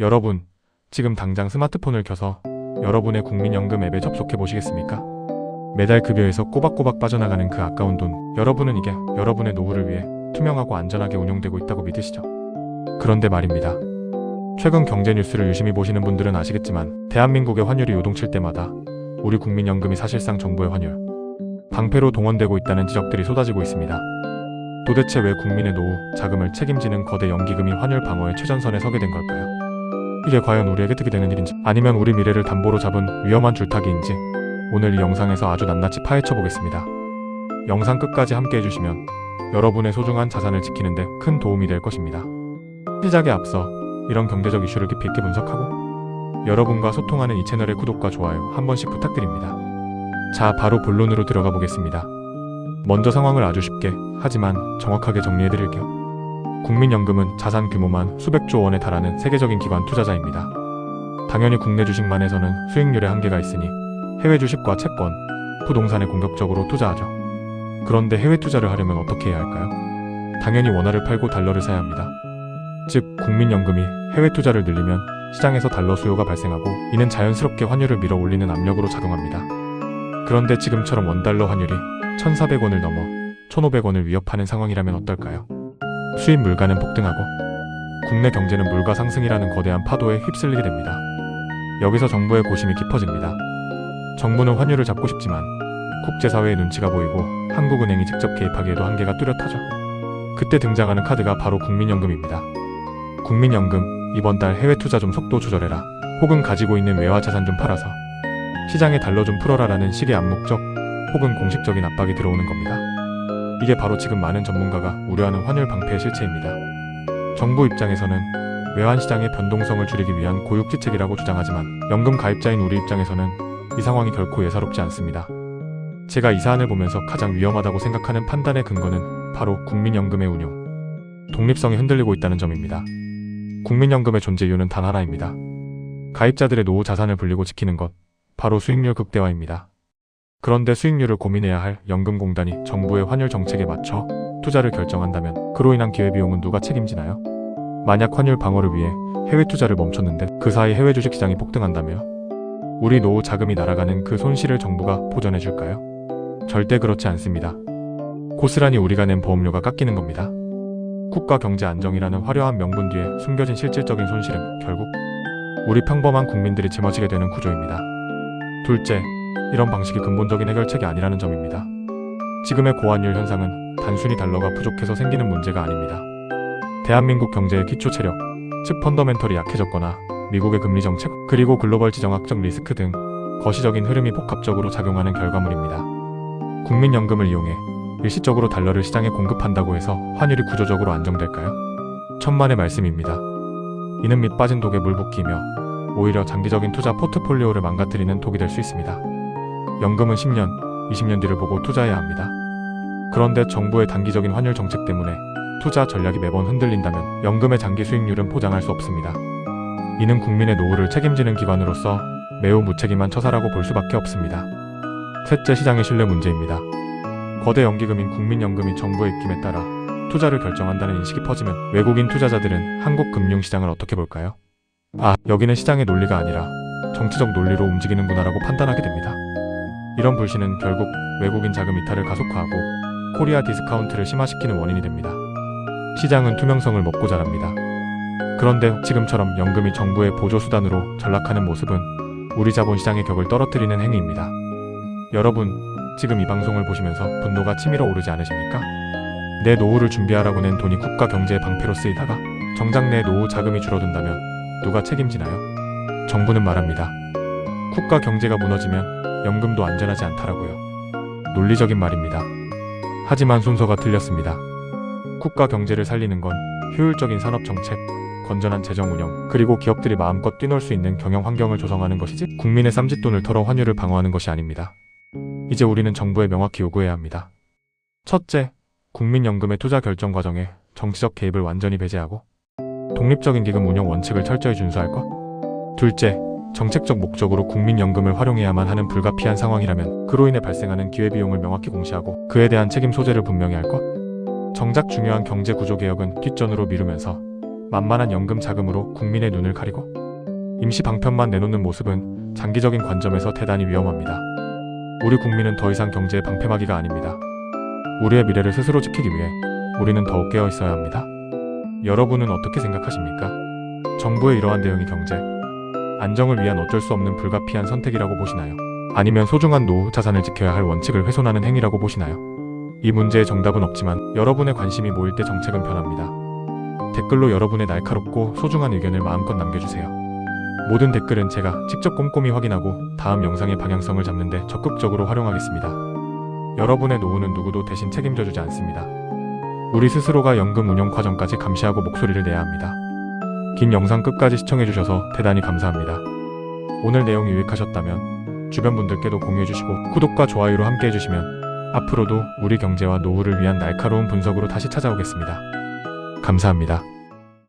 여러분, 지금 당장 스마트폰을 켜서 여러분의 국민연금 앱에 접속해 보시겠습니까? 매달 급여에서 꼬박꼬박 빠져나가는 그 아까운 돈, 여러분은 이게 여러분의 노후를 위해 투명하고 안전하게 운용되고 있다고 믿으시죠? 그런데 말입니다. 최근 경제 뉴스를 유심히 보시는 분들은 아시겠지만 대한민국의 환율이 요동칠 때마다 우리 국민연금이 사실상 정부의 환율 방패로 동원되고 있다는 지적들이 쏟아지고 있습니다. 도대체 왜 국민의 노후, 자금을 책임지는 거대 연기금이 환율 방어의 최전선에 서게 된 걸까요? 이게 과연 우리에게 득이 되는 일인지, 아니면 우리 미래를 담보로 잡은 위험한 줄타기인지 오늘 이 영상에서 아주 낱낱이 파헤쳐 보겠습니다. 영상 끝까지 함께 해주시면 여러분의 소중한 자산을 지키는 데 큰 도움이 될 것입니다. 시작에 앞서 이런 경제적 이슈를 깊이 있게 분석하고 여러분과 소통하는 이 채널의 구독과 좋아요 한 번씩 부탁드립니다. 자, 바로 본론으로 들어가 보겠습니다. 먼저 상황을 아주 쉽게 하지만 정확하게 정리해드릴게요. 국민연금은 자산 규모만 수백조 원에 달하는 세계적인 기관 투자자입니다. 당연히 국내 주식만 해서는 수익률에 한계가 있으니 해외 주식과 채권, 부동산에 공격적으로 투자하죠. 그런데 해외 투자를 하려면 어떻게 해야 할까요? 당연히 원화를 팔고 달러를 사야 합니다. 즉, 국민연금이 해외 투자를 늘리면 시장에서 달러 수요가 발생하고 이는 자연스럽게 환율을 밀어 올리는 압력으로 작용합니다. 그런데 지금처럼 원달러 환율이 1,400원을 넘어 1,500원을 위협하는 상황이라면 어떨까요? 수입 물가는 폭등하고 국내 경제는 물가 상승이라는 거대한 파도에 휩쓸리게 됩니다. 여기서 정부의 고심이 깊어집니다. 정부는 환율을 잡고 싶지만 국제사회의 눈치가 보이고 한국은행이 직접 개입하기에도 한계가 뚜렷하죠. 그때 등장하는 카드가 바로 국민연금입니다. 국민연금, 이번 달 해외 투자 좀 속도 조절해라, 혹은 가지고 있는 외화 자산 좀 팔아서 시장에 달러 좀 풀어라라는 식의 암묵적 혹은 공식적인 압박이 들어오는 겁니다. 이게 바로 지금 많은 전문가가 우려하는 환율 방패의 실체입니다. 정부 입장에서는 외환시장의 변동성을 줄이기 위한 고육지책이라고 주장하지만 연금 가입자인 우리 입장에서는 이 상황이 결코 예사롭지 않습니다. 제가 이 사안을 보면서 가장 위험하다고 생각하는 판단의 근거는 바로 국민연금의 운용, 독립성이 흔들리고 있다는 점입니다. 국민연금의 존재 이유는 단 하나입니다. 가입자들의 노후 자산을 불리고 지키는 것, 바로 수익률 극대화입니다. 그런데 수익률을 고민해야 할 연금공단이 정부의 환율 정책에 맞춰 투자를 결정한다면 그로 인한 기회비용은 누가 책임지나요? 만약 환율 방어를 위해 해외 투자를 멈췄는데 그 사이 해외 주식시장이 폭등한다며 우리 노후 자금이 날아가는 그 손실을 정부가 보전해줄까요? 절대 그렇지 않습니다. 고스란히 우리가 낸 보험료가 깎이는 겁니다. 국가 경제 안정이라는 화려한 명분 뒤에 숨겨진 실질적인 손실은 결국 우리 평범한 국민들이 짊어지게 되는 구조입니다. 둘째, 이런 방식이 근본적인 해결책이 아니라는 점입니다. 지금의 고환율 현상은 단순히 달러가 부족해서 생기는 문제가 아닙니다. 대한민국 경제의 기초 체력, 즉 펀더멘털이 약해졌거나 미국의 금리 정책, 그리고 글로벌 지정학적 리스크 등 거시적인 흐름이 복합적으로 작용하는 결과물입니다. 국민연금을 이용해 일시적으로 달러를 시장에 공급한다고 해서 환율이 구조적으로 안정될까요? 천만의 말씀입니다. 이는 밑 빠진 독에 물 붓기며 오히려 장기적인 투자 포트폴리오를 망가뜨리는 독이 될 수 있습니다. 연금은 10년, 20년 뒤를 보고 투자해야 합니다. 그런데 정부의 단기적인 환율 정책 때문에 투자 전략이 매번 흔들린다면 연금의 장기 수익률은 포장할 수 없습니다. 이는 국민의 노후를 책임지는 기관으로서 매우 무책임한 처사라고 볼 수밖에 없습니다. 셋째, 시장의 신뢰 문제입니다. 거대 연기금인 국민연금이 정부의 입김에 따라 투자를 결정한다는 인식이 퍼지면 외국인 투자자들은 한국 금융시장을 어떻게 볼까요? 아, 여기는 시장의 논리가 아니라 정치적 논리로 움직이는구나라고 판단하게 됩니다. 이런 불신은 결국 외국인 자금 이탈을 가속화하고 코리아 디스카운트를 심화시키는 원인이 됩니다. 시장은 투명성을 먹고 자랍니다. 그런데 지금처럼 연금이 정부의 보조수단으로 전락하는 모습은 우리 자본시장의 격을 떨어뜨리는 행위입니다. 여러분, 지금 이 방송을 보시면서 분노가 치밀어 오르지 않으십니까? 내 노후를 준비하라고 낸 돈이 국가 경제의 방패로 쓰이다가 정작 내 노후 자금이 줄어든다면 누가 책임지나요? 정부는 말합니다. 국가 경제가 무너지면 연금도 안전하지 않다라고요. 논리적인 말입니다. 하지만 순서가 틀렸습니다. 국가 경제를 살리는 건 효율적인 산업 정책, 건전한 재정 운영, 그리고 기업들이 마음껏 뛰놀 수 있는 경영 환경을 조성하는 것이지 국민의 쌈짓돈을 털어 환율을 방어하는 것이 아닙니다. 이제 우리는 정부에 명확히 요구해야 합니다. 첫째, 국민연금의 투자 결정 과정에 정치적 개입을 완전히 배제하고 독립적인 기금 운영 원칙을 철저히 준수할 것. 둘째, 정책적 목적으로 국민연금을 활용해야만 하는 불가피한 상황이라면 그로 인해 발생하는 기회비용을 명확히 공시하고 그에 대한 책임 소재를 분명히 할 것. 정작 중요한 경제 구조 개혁은 뒷전으로 미루면서 만만한 연금 자금으로 국민의 눈을 가리고 임시 방편만 내놓는 모습은 장기적인 관점에서 대단히 위험합니다. 우리 국민은 더 이상 경제의 방패막이가 아닙니다. 우리의 미래를 스스로 지키기 위해 우리는 더욱 깨어 있어야 합니다. 여러분은 어떻게 생각하십니까? 정부의 이러한 대응이 경제 안정을 위한 어쩔 수 없는 불가피한 선택이라고 보시나요? 아니면 소중한 노후 자산을 지켜야 할 원칙을 훼손하는 행위라고 보시나요? 이 문제의 정답은 없지만 여러분의 관심이 모일 때 정책은 변합니다. 댓글로 여러분의 날카롭고 소중한 의견을 마음껏 남겨주세요. 모든 댓글은 제가 직접 꼼꼼히 확인하고 다음 영상의 방향성을 잡는 데 적극적으로 활용하겠습니다. 여러분의 노후는 누구도 대신 책임져주지 않습니다. 우리 스스로가 연금 운용 과정까지 감시하고 목소리를 내야 합니다. 긴 영상 끝까지 시청해주셔서 대단히 감사합니다. 오늘 내용이 유익하셨다면 주변 분들께도 공유해주시고 구독과 좋아요로 함께 해주시면 앞으로도 우리 경제와 노후를 위한 날카로운 분석으로 다시 찾아오겠습니다. 감사합니다.